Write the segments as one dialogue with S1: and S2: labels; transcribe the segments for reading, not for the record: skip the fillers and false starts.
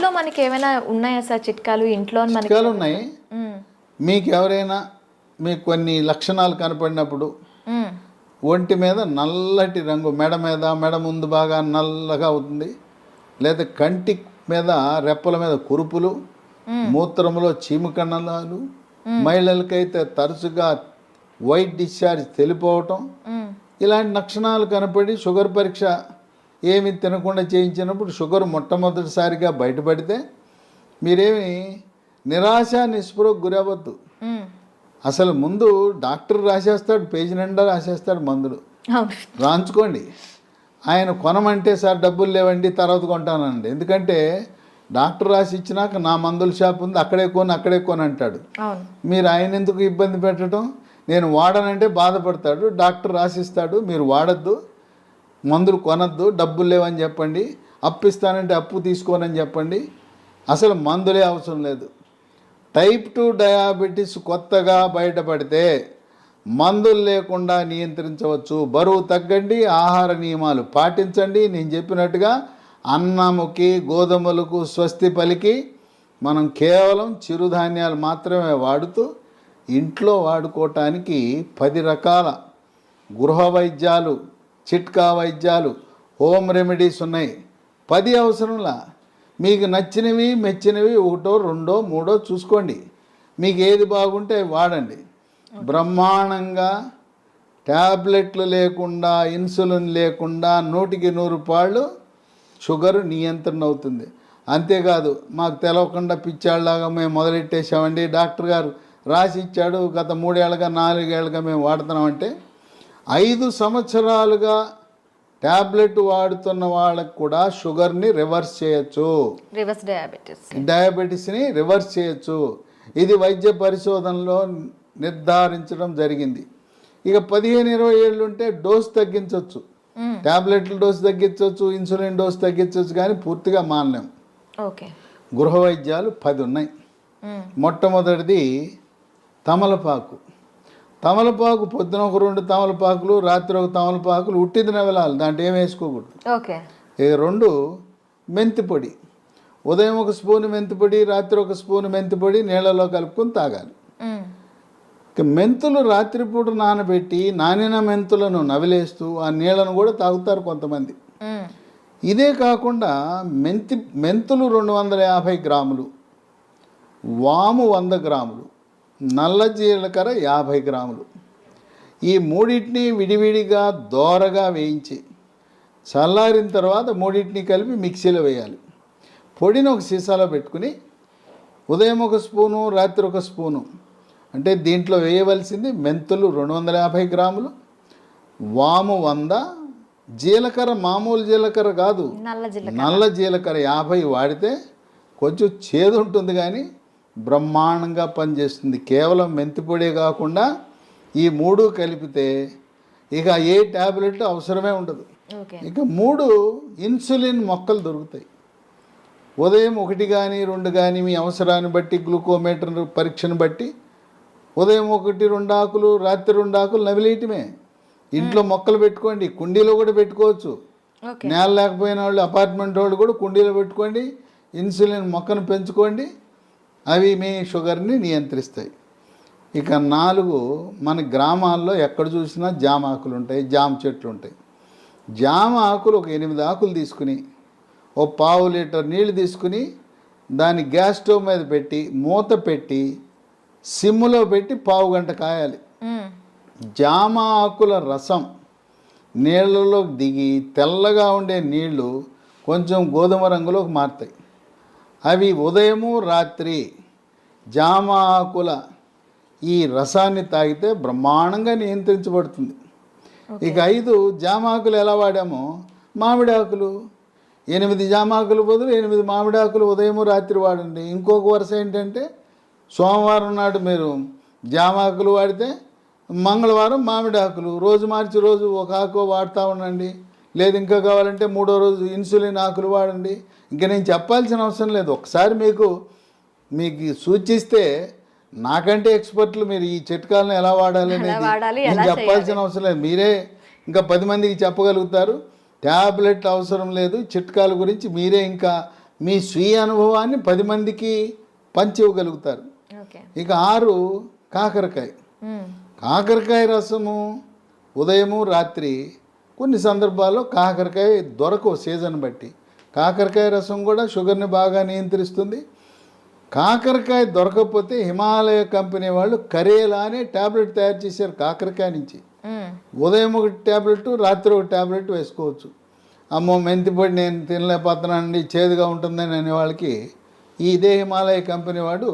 S1: ఇంట్లో మనకి ఏమైనా ఉన్నాయా సార్ చిట్కాలు ఇంట్లో మనకి?
S2: చిట్కాలు ఉన్నాయి. మీకు ఎవరైనా మీకు కొన్ని లక్షణాలు కనపడినప్పుడు ఒంటి మీద నల్లటి రంగు, మెడ ముందు బాగా నల్లగా అవుతుంది, లేదా కంటి మీద రెప్పల మీద కురుపులు, మూత్రములో చీమకణాలు, మహిళలకైతే తరచుగా వైట్ డిశ్చార్జ్ తెలిపోవటం, ఇలాంటి లక్షణాలు కనపడి షుగర్ పరీక్ష ఏమి తినకుండా చేయించినప్పుడు షుగర్ మొట్టమొదటిసారిగా బయటపడితే మీరేమి నిరాశ నిస్పృహకు గురవద్దు. అసలు ముందు డాక్టర్ రాసేస్తాడు, పేజీ నిండా రాసేస్తాడు మందులు, రాంచుకోండి. ఆయన కొనమంటే సార్ డబ్బులు లేవండి తర్వాత కొంటానండి, ఎందుకంటే డాక్టర్ రాసి ఇచ్చినాక నా మందుల షాప్ ఉంది అక్కడే కొని అంటాడు. మీరు ఆయన ఎందుకు ఇబ్బంది పెట్టడం? నేను వాడనంటే బాధపడతాడు, డాక్టర్ రాసిస్తాడు, మీరు వాడద్దు, మందులు కొనద్దు, డబ్బులు లేవని చెప్పండి, అప్పు ఇస్తానంటే అప్పు తీసుకోనని చెప్పండి. అసలు మందులే అవసరం లేదు. టైప్ 2 డయాబెటీస్ కొత్తగా బయటపడితే మందులు లేకుండా నియంత్రించవచ్చు. బరువు తగ్గండి, ఆహార నియమాలు పాటించండి. నేను చెప్పినట్టుగా అన్నముకి గోధుమలకు స్వస్తి పలికి మనం కేవలం చిరుధాన్యాలు మాత్రమే వాడుతూ ఇంట్లో వాడుకోవటానికి 10 రకాల గృహ వైద్యాలు, చిట్కా వైద్యాలు, హోమ్ రెమెడీస్ ఉన్నాయి. 10 అవసరంలా. మీకు నచ్చినవి మెచ్చినవి 1, 2, 3 చూసుకోండి. మీకు ఏది బాగుంటే వాడండి. బ్రహ్మాండంగా ట్యాబ్లెట్లు లేకుండా, ఇన్సులిన్ లేకుండా 100కి 100 పాళ్ళు షుగర్ నియంత్రణ అవుతుంది. అంతేకాదు మాకు తెలవకుండా పిచ్చాళ్ళలాగా మేము మొదలెట్టేసామండి, డాక్టర్ గారు రాసి ఇచ్చాడు, గత 3 ఏళ్ళగా 4 ఏళ్ళగా మేము వాడుతున్నామంటే 5 సంవత్సరాలుగా ట్యాబ్లెట్ వాడుతున్న వాళ్ళకు కూడా షుగర్ని రివర్స్ చేయొచ్చు, డయాబెటీస్ని రివర్స్ చేయొచ్చు. ఇది వైద్య పరిశోధనలో నిర్ధారించడం జరిగింది. ఇక 15-20 ఏళ్ళు ఉంటే డోస్ తగ్గించవచ్చు, ట్యాబ్లెట్ల డోస్ తగ్గించవచ్చు, ఇన్సులిన్ డోస్ తగ్గించవచ్చు, కానీ పూర్తిగా మానలేం. గృహ వైద్యాలు 10 ఉన్నాయి. మొట్టమొదటిది తమలపాకు. తమలపాకు పొద్దున ఒక 2 తమలపాకులు, రాత్రి ఒక తమలపాకులు ఉట్టిది నవలాలి, దాంట్లో ఏం వేసుకోకూడదు. ఇక 2 మెంతిపొడి. ఉదయం 1 స్పూన్ మెంతిపొడి, రాత్రి 1 స్పూన్ మెంతిపొడి నీళ్ళలో కలుపుకొని తాగాలి. ఇక మెంతులు రాత్రిపూట నానబెట్టి నానిన మెంతులను నవిలేస్తూ ఆ నీళ్ళను కూడా తాగుతారు కొంతమంది. ఇదే కాకుండా మెంతులు 250 గ్రాములు, వాము 100 గ్రాములు, నల్ల జీలకర్ర 50 గ్రాములు, ఈ మూడింటిని విడివిడిగా దోరగా వేయించి చల్లారిన తర్వాత మూడింటిని కలిపి మిక్సీలో వేయాలి. పొడిని ఒక సీసాలో పెట్టుకుని ఉదయం 1 స్పూను, రాత్రి 1 స్పూను, అంటే దీంట్లో వేయవలసింది మెంతులు 250 గ్రాములు, వాము 100, జీలకర్ర మామూలు జీలకర్ర కాదు, నల్ల జీలకర్ర 50 వాడితే కొంచెం చేదు ఉంటుంది కానీ బ్రహ్మాండంగా పనిచేస్తుంది. కేవలం మెంతిపొడే కాకుండా ఈ 3 కలిపితే ఇక ఏ ట్యాబ్లెట్ అవసరమే ఉండదు. ఇక 3 ఇన్సులిన్ మొక్కలు దొరుకుతాయి. ఉదయం 1 కానీ 2 కానీ మీ అవసరాన్ని బట్టి, గ్లూకోమీటర్ పరీక్షను బట్టి ఉదయం 1-2 ఆకులు, రాత్రి 2 ఆకులు నవిలేయటమే. ఇంట్లో మొక్కలు పెట్టుకోండి, కుండీలో కూడా పెట్టుకోవచ్చు. నేల లేకపోయిన వాళ్ళు, అపార్ట్మెంట్ వాళ్ళు కూడా కుండీలో పెట్టుకోండి, ఇన్సులిన్ మొక్కను పెంచుకోండి, అవి మీ షుగర్ని నియంత్రిస్తాయి. ఇక 4 మన గ్రామాల్లో ఎక్కడ చూసినా జామ ఆకులు ఉంటాయి, జామ చెట్లు ఉంటాయి. జామ ఆకులు ఒక 8 ఆకులు తీసుకుని ఓ 1/2 లీటర్ నీళ్ళు తీసుకుని దాన్ని గ్యాస్ స్టవ్ మీద పెట్టి మూత పెట్టి సిమ్ములో పెట్టి 1/2 గంట కాయాలి. జామ ఆకుల రసం నీళ్ళలోకి దిగి తెల్లగా ఉండే నీళ్లు కొంచెం గోధుమ రంగులోకి మారుతాయి. అవి ఉదయము రాత్రి జామ ఆకుల ఈ రసాన్ని తాగితే బ్రహ్మాండంగా నియంత్రించబడుతుంది. ఇక 5 జామ ఆకులు ఎలా వాడామో మామిడి ఆకులు, 8 జామ ఆకులు బదులు 8 మామిడి ఆకులు ఉదయము రాత్రి వాడండి. ఇంకొక వరుస ఏంటంటే సోమవారం నాడు మీరు జామ ఆకులు వాడితే మంగళవారం మామిడి ఆకులు, రోజు మార్చి రోజు 1 ఆకు వాడుతూ ఉండండి. లేదు ఇంకా కావాలంటే 3వ రోజు ఇన్సులిన్ ఆకులు వాడండి. ఇంకా నేను చెప్పాల్సిన అవసరం లేదు. ఒకసారి మీకు సూచిస్తే నాకంటే ఎక్స్పర్ట్లు మీరు ఈ చిట్కాలను ఎలా వాడాలి అనేది నేను చెప్పాల్సిన అవసరం లేదు. మీరే ఇంకా 10 మందికి చెప్పగలుగుతారు. ట్యాబ్లెట్లు అవసరం లేదు, చిట్కాల గురించి మీరే ఇంకా మీ స్వీయ అనుభవాన్ని 10 మందికి పంచివ్వగలుగుతారు.
S1: ఓకే.
S2: ఇక 6 కాకరకాయ. కాకరకాయ రసము ఉదయము రాత్రి కొన్ని సందర్భాల్లో కాకరకాయ దొరకవు సీజన్ బట్టి. కాకరకాయ రసం కూడా షుగర్ని బాగా నియంత్రిస్తుంది. కాకరకాయ దొరకకపోతే హిమాలయ కంపెనీ వాళ్ళు కరేలా అనే ట్యాబ్లెట్ తయారు చేశారు కాకరకాయ నుంచి. ఉదయం ఒక ట్యాబ్లెట్, రాత్రి ఒక ట్యాబ్లెట్ వేసుకోవచ్చు. అమ్మో మెంతిపొడి నేను తినలేకపోతున్నానండి, చేదుగా ఉంటుందని అనే వాళ్ళకి ఇదే హిమాలయ కంపెనీ వాడు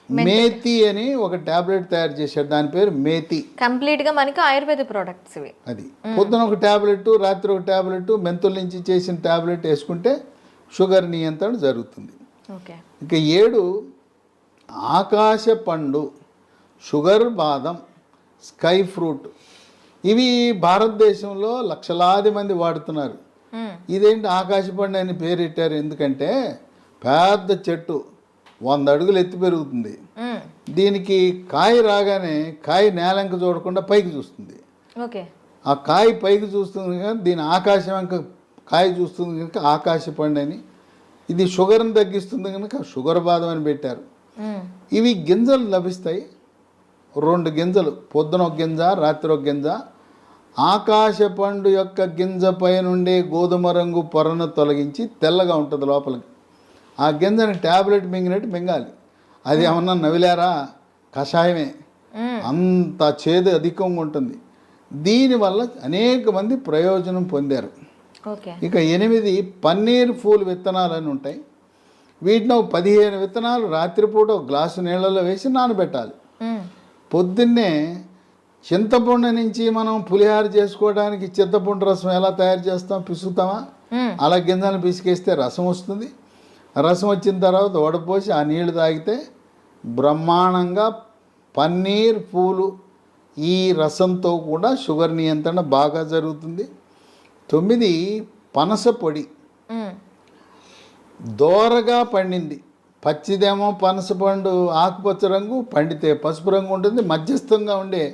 S2: మేతి అని ఒక ట్యాబ్లెట్ తయారు చేశాడు. దాని పేరు మేతి.
S1: కంప్లీట్గా మనకి ఆయుర్వేద ప్రోడక్ట్స్ ఇవి.
S2: అది పొద్దున ఒక ట్యాబ్లెట్, రాత్రి ఒక ట్యాబ్లెట్, మెంతుల నుంచి చేసిన ట్యాబ్లెట్ వేసుకుంటే షుగర్ నియంత్రణ జరుగుతుంది.
S1: ఓకే.
S2: ఇక 7 ఆకాశ పండు, షుగర్ బాదం, స్కై ఫ్రూట్. ఇవి భారతదేశంలో లక్షలాది మంది వాడుతున్నారు. ఇదేంటి ఆకాశ పండు అని పేరెట్టారు ఎందుకంటే పెద్ద చెట్టు 100 అడుగులు ఎత్తి పెరుగుతుంది. దీనికి కాయ రాగానే కాయ నేలంక చూడకుండా పైకి చూస్తుంది.
S1: ఓకే.
S2: ఆ కాయ పైకి చూస్తుంది కనుక దీని ఆకాశం వంక కాయ చూస్తుంది కనుక ఆకాశ పండు అని. ఇది షుగర్ని తగ్గిస్తుంది కనుక షుగర్ బాదం అని పెట్టారు. ఇవి గింజలు లభిస్తాయి. 2 గింజలు, పొద్దున ఒక గింజ, రాత్రి ఒక గింజ. ఆకాశ పండు యొక్క గింజ పై నుండే గోధుమ రంగు పొరను తొలగించి తెల్లగా ఉంటుంది లోపలికి. ఆ గింజని ట్యాబ్లెట్ మింగినట్టు మింగాలి. అది ఏమన్నా నవిలారా, కషాయమే. అంత చేదు అధికంగా ఉంటుంది. దీనివల్ల అనేక మంది ప్రయోజనం పొందారు. ఇక 8 పన్నీర్ పూలు విత్తనాలు అని ఉంటాయి. వీటిని 15 విత్తనాలు రాత్రిపూట ఒక గ్లాసు నీళ్ళలో వేసి నానబెట్టాలి. పొద్దున్నే చింతపండు నుంచి మనం పులిహార చేసుకోవడానికి చింతపండు రసం ఎలా తయారు చేస్తాం, పిసుకుతామా? అలా గింజలు పిసికేస్తే రసం వస్తుంది. రసం వచ్చిన తర్వాత వడపోసి ఆ నీళ్లు తాగితే బ్రహ్మాండంగా పన్నీర్ పూలు ఈ రసంతో కూడా షుగర్ నియంత్రణ బాగా జరుగుతుంది. 9 పనస పొడి, దోరగా పండింది. పచ్చిదేమో పనస పండు ఆకుపచ్చ రంగు, పండితే పసుపు రంగు ఉంటుంది. మధ్యస్థంగా ఉండే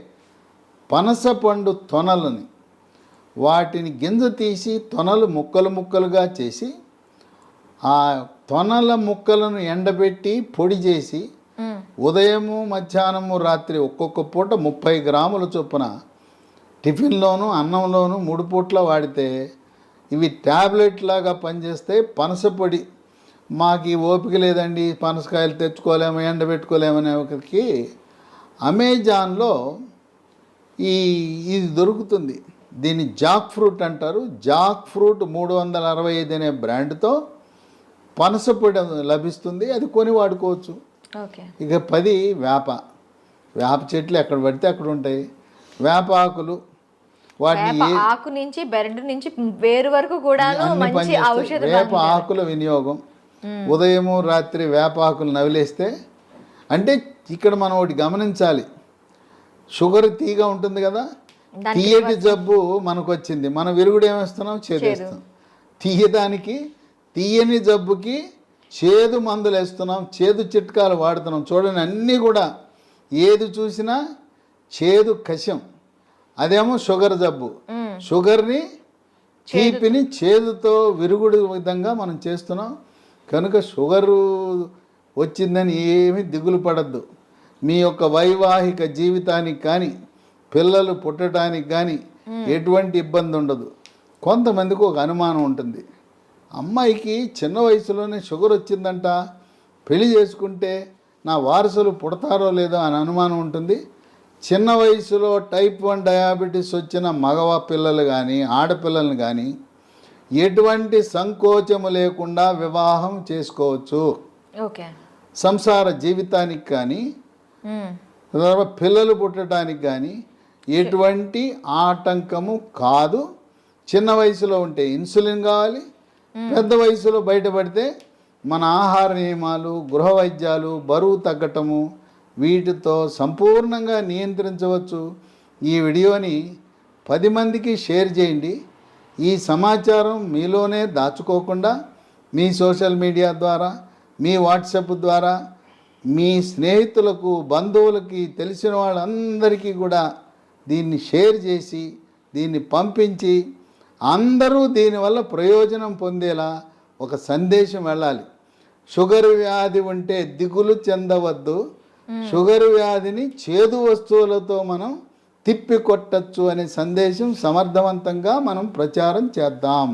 S2: పనస పండు తొనలని వాటిని గింజ తీసి తొనలు ముక్కలు ముక్కలుగా చేసి ఆ తొనల ముక్కలను ఎండబెట్టి పొడి చేసి ఉదయము మధ్యాహ్నము రాత్రి ఒక్కొక్క పూట 30 గ్రాముల చొప్పున టిఫిన్లోను అన్నంలోను 3 పూట్ల వాడితే ఇవి ట్యాబ్లెట్ లాగా పనిచేస్తే. పనస పొడి మాకు ఈ ఓపిక లేదండి, పనసకాయలు తెచ్చుకోలేము, ఎండబెట్టుకోలేమనే ఒకరికి అమెజాన్లో ఇది దొరుకుతుంది. దీన్ని జాక్ ఫ్రూట్ అంటారు. జాక్ ఫ్రూట్ 365 అనే బ్రాండ్తో పనస పొడి లభిస్తుంది. అది కొని వాడుకోవచ్చు. ఇక 10 వేప చెట్లు ఎక్కడ పడితే అక్కడ ఉంటాయి. వేప ఆకులు, వాటిని
S1: ఆకు నుంచి బెరడు నుంచి వేరు వరకు కూడా మంచి ఔషధం.
S2: వేప ఆకుల వినియోగం ఉదయము రాత్రి వేప ఆకులు నవిలేస్తే, అంటే ఇక్కడ మనం ఒకటి గమనించాలి. షుగర్ తీగా ఉంటుంది కదా, తీయటి జబ్బు మనకు వచ్చింది, మన విరుగుడు ఏమేస్తున్నాం, చేదేస్తాం. తీయదానికి తీయని జబ్బుకి చేదు మందులు వేస్తున్నాం, చేదు చిట్కాలు వాడుతున్నాం. చూడండి, అన్నీ కూడా ఏది చూసినా చేదు కషం. అదేమో షుగర్ జబ్బు. షుగర్ని తీపిని చేదుతో విరుగుడు విధంగా మనం చేస్తున్నాం. కనుక షుగరు వచ్చిందని ఏమీ దిగులు పడద్దు. మీ యొక్క వైవాహిక జీవితానికి కానీ పిల్లలు పుట్టడానికి కానీ ఎటువంటి ఇబ్బంది ఉండదు. కొంతమందికి ఒక అనుమానం ఉంటుంది, అమ్మాయికి చిన్న వయసులోనే షుగర్ వచ్చిందంట, పెళ్లి చేసుకుంటే నా వారసులు పుడతారో లేదో అని అనుమానం ఉంటుంది. చిన్న వయసులో టైప్ 1 డయాబెటీస్ వచ్చిన మగవ పిల్లలు కానీ ఆడపిల్లలను కానీ ఎటువంటి సంకోచము లేకుండా వివాహం చేసుకోవచ్చు. సంసార జీవితానికి కానీ పిల్లలు పుట్టడానికి కానీ ఎటువంటి ఆటంకము కాదు. చిన్న వయసులో ఉంటే ఇన్సులిన్ కావాలి, పెద్ద వయసులో బయటపడితే మన ఆహార నియమాలు, గృహ వైద్యాలు, బరువు తగ్గటము, వీటితో సంపూర్ణంగా నియంత్రించవచ్చు. ఈ వీడియోని 10 మందికి షేర్ చేయండి. ఈ సమాచారం మీలోనే దాచుకోకుండా మీ సోషల్ మీడియా ద్వారా, మీ వాట్సాప్ ద్వారా, మీ స్నేహితులకు, బంధువులకి, తెలిసిన వాళ్ళందరికీ కూడా దీన్ని షేర్ చేసి దీన్ని పంపించి అందరూ దీనివల్ల ప్రయోజనం పొందేలా ఒక సందేశం వెళ్ళాలి. షుగర్ వ్యాధి ఉంటే దిగులు చెందవద్దు, షుగర్ వ్యాధిని చేదు వస్తువులతో మనం తిప్పి కొట్టచ్చు అనే సందేశం సమర్థవంతంగా మనం ప్రచారం చేద్దాం.